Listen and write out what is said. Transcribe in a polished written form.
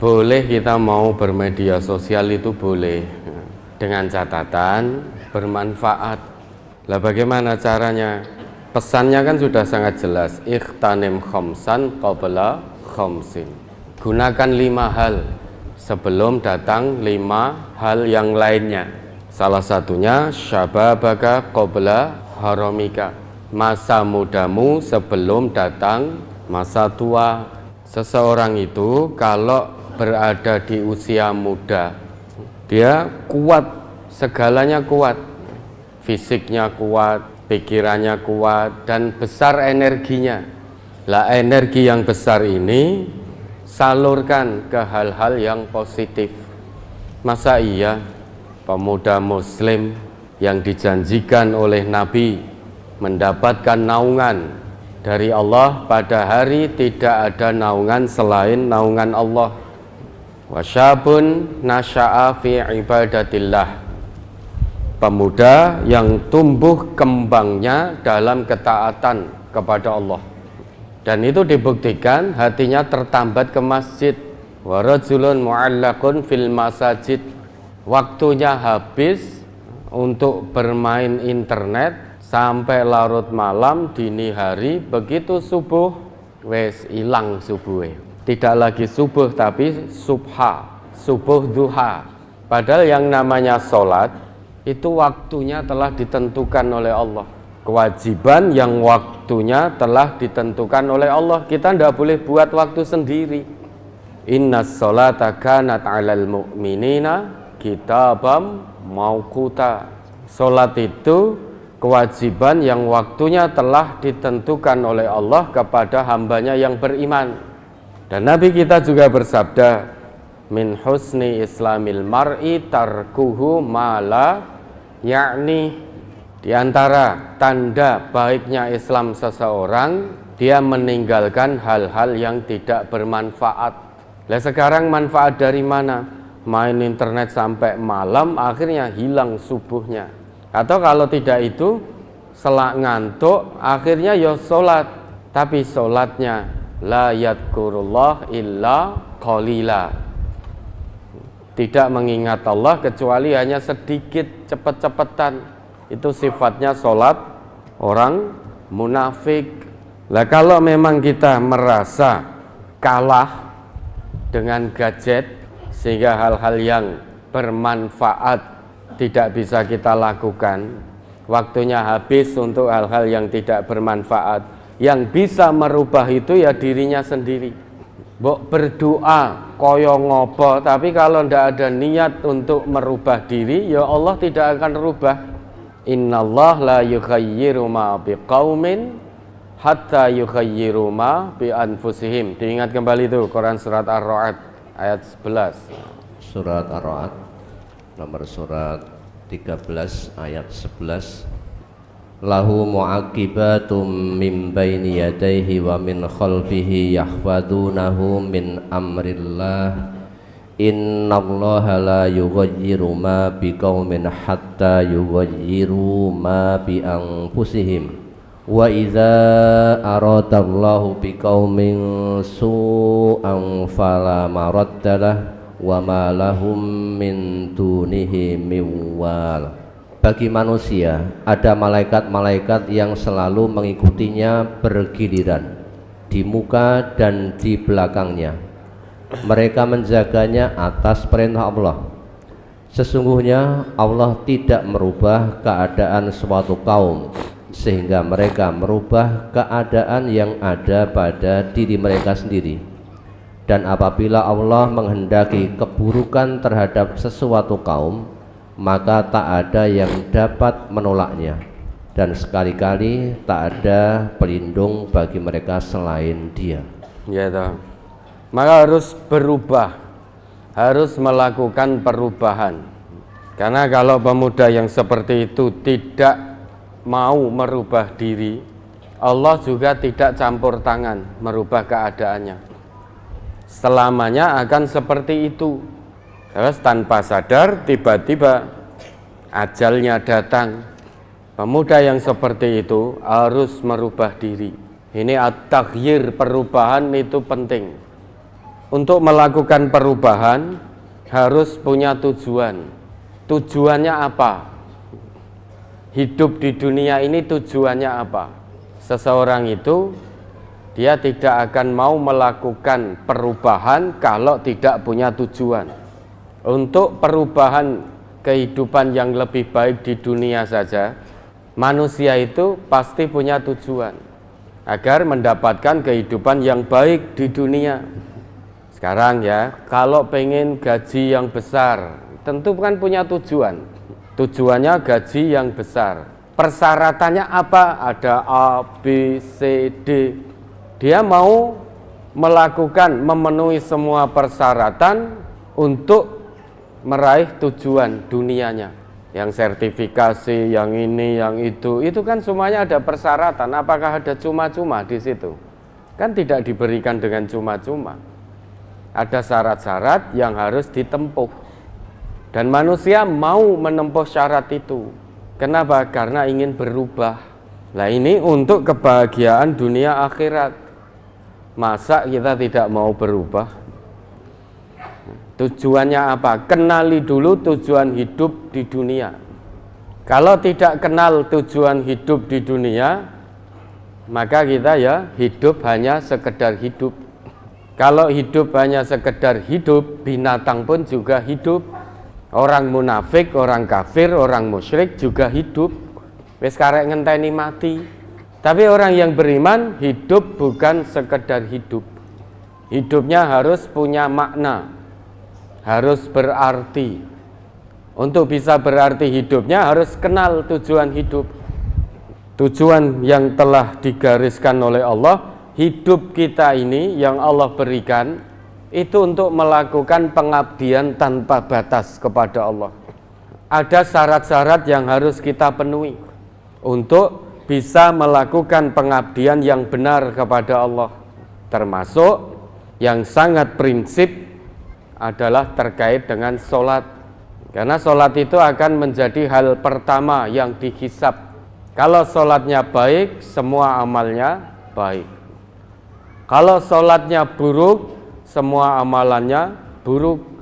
boleh kita mau bermedia sosial itu boleh, dengan catatan bermanfaat. Lah bagaimana caranya? Pesannya kan sudah sangat jelas, ikhtanim khamsan qabla khamsin. Gunakan 5 hal sebelum datang 5 hal yang lainnya. Salah satunya syababaka qabla haramika, masa mudamu sebelum datang masa tua. Seseorang itu kalau berada di usia muda, dia kuat, segalanya kuat, fisiknya kuat, pikirannya kuat, dan besar energinya. Lah energi yang besar ini salurkan ke hal-hal yang positif. Masa iya pemuda muslim yang dijanjikan oleh Nabi mendapatkan naungan dari Allah pada hari tidak ada naungan selain naungan Allah. Wasyabun nasya'a fi ibadatillah, pemuda yang tumbuh kembangnya dalam ketaatan kepada Allah, dan itu dibuktikan hatinya tertambat ke masjid. Wa rajulun mu'allaqun fil masajid, waktunya habis untuk bermain internet sampai larut malam, dini hari, begitu subuh wes hilang subuh, tidak lagi subuh tapi subha, subuh duha. Padahal yang namanya sholat itu waktunya telah ditentukan oleh Allah, kewajiban yang waktunya telah ditentukan oleh Allah. Kita tidak boleh buat waktu sendiri. Innas sholata kanat 'alal mu'minina kitabam mauquta. Sholat itu kewajiban yang waktunya telah ditentukan oleh Allah kepada hambanya yang beriman. Dan Nabi kita juga bersabda, min husni islamil mar'i tarkuhu mala, yakni diantara tanda baiknya Islam seseorang, dia meninggalkan hal-hal yang tidak bermanfaat. Lah sekarang manfaat dari mana? Main internet sampai malam, akhirnya hilang subuhnya. Atau kalau tidak itu, selak ngantuk, akhirnya ya sholat, tapi sholatnya la yadkurullah illa qalila, tidak mengingat Allah kecuali hanya sedikit, cepet-cepetan. Itu sifatnya sholat orang munafik. Lah kalau memang kita merasa kalah dengan gadget sehingga hal-hal yang bermanfaat tidak bisa kita lakukan, waktunya habis untuk hal-hal yang tidak bermanfaat, yang bisa merubah itu ya dirinya sendiri. Mbok berdoa koyo ngopo, tapi kalau tidak ada niat untuk merubah diri, ya Allah tidak akan rubah. Innallah la yughayyiru ma biqaumin hatta yughayyiru ma bi anfusihim. Diingat kembali itu Quran surat Ar-Ra'd ayat 11. Surat Ar-Ra'd nomor surat 13 ayat 11. Lahu mu'aqibatum min baini yadayhi wa min khalfihi yahfadunahu min amrillah innallaha la yughayyiru ma biqaumin hatta yughayyiru ma bi anfusihim wa idza aradallahu biqaumin su'an fala maraddalah wa ma lahum min dunihi min wal. Bagi manusia ada malaikat-malaikat yang selalu mengikutinya bergiliran di muka dan di belakangnya. Mereka menjaganya atas perintah Allah. Sesungguhnya Allah tidak merubah keadaan suatu kaum sehingga mereka merubah keadaan yang ada pada diri mereka sendiri. Dan apabila Allah menghendaki keburukan terhadap sesuatu kaum, maka tak ada yang dapat menolaknya, dan sekali-kali tak ada pelindung bagi mereka selain Dia. Ya toh. Maka harus berubah, harus melakukan perubahan. Karena kalau pemuda yang seperti itu tidak mau merubah diri, Allah juga tidak campur tangan merubah keadaannya. Selamanya akan seperti itu. Terus tanpa sadar tiba-tiba ajalnya datang. Pemuda yang seperti itu harus merubah diri. Ini at-taghyir, perubahan itu penting. untuk melakukan perubahan harus punya tujuan. Tujuannya apa? Hidup di dunia ini tujuannya apa? Seseorang itu dia tidak akan mau melakukan perubahan kalau tidak punya tujuan. Untuk perubahan kehidupan yang lebih baik di dunia saja, manusia itu pasti punya tujuan agar mendapatkan kehidupan yang baik di dunia. Sekarang ya, kalau pengen gaji yang besar, tentu kan punya tujuan. Tujuannya gaji yang besar. Persyaratannya apa? Ada A, B, C, D. Dia mau melakukan, memenuhi semua persyaratan untuk meraih tujuan dunianya. Yang sertifikasi, yang ini, yang itu kan semuanya ada persyaratan. Apakah ada cuma-cuma di situ? Kan tidak diberikan dengan cuma-cuma. Ada syarat-syarat yang harus ditempuh. Dan manusia mau menempuh syarat itu. Kenapa? Karena ingin berubah. Nah ini untuk kebahagiaan dunia akhirat. Masa kita tidak mau berubah? Tujuannya apa? Kenali dulu tujuan hidup di dunia. Kalau tidak kenal tujuan hidup di dunia, maka kita ya hidup hanya sekedar hidup. Kalau hidup hanya sekedar hidup, binatang pun juga hidup. Orang munafik, orang kafir, orang musyrik juga hidup. Wis karek ngenteni mati. Tapi orang yang beriman hidup bukan sekedar hidup. Hidupnya harus punya makna, harus berarti. Untuk bisa berarti hidupnya harus kenal tujuan hidup. Tujuan yang telah digariskan oleh Allah, hidup kita ini yang Allah berikan itu untuk melakukan pengabdian tanpa batas kepada Allah. Ada syarat-syarat yang harus kita penuhi untuk bisa melakukan pengabdian yang benar kepada Allah. Termasuk yang sangat prinsip adalah terkait dengan sholat. Karena sholat itu akan menjadi hal pertama yang dihisab. Kalau sholatnya baik, semua amalnya baik. Kalau sholatnya buruk, semua amalannya buruk.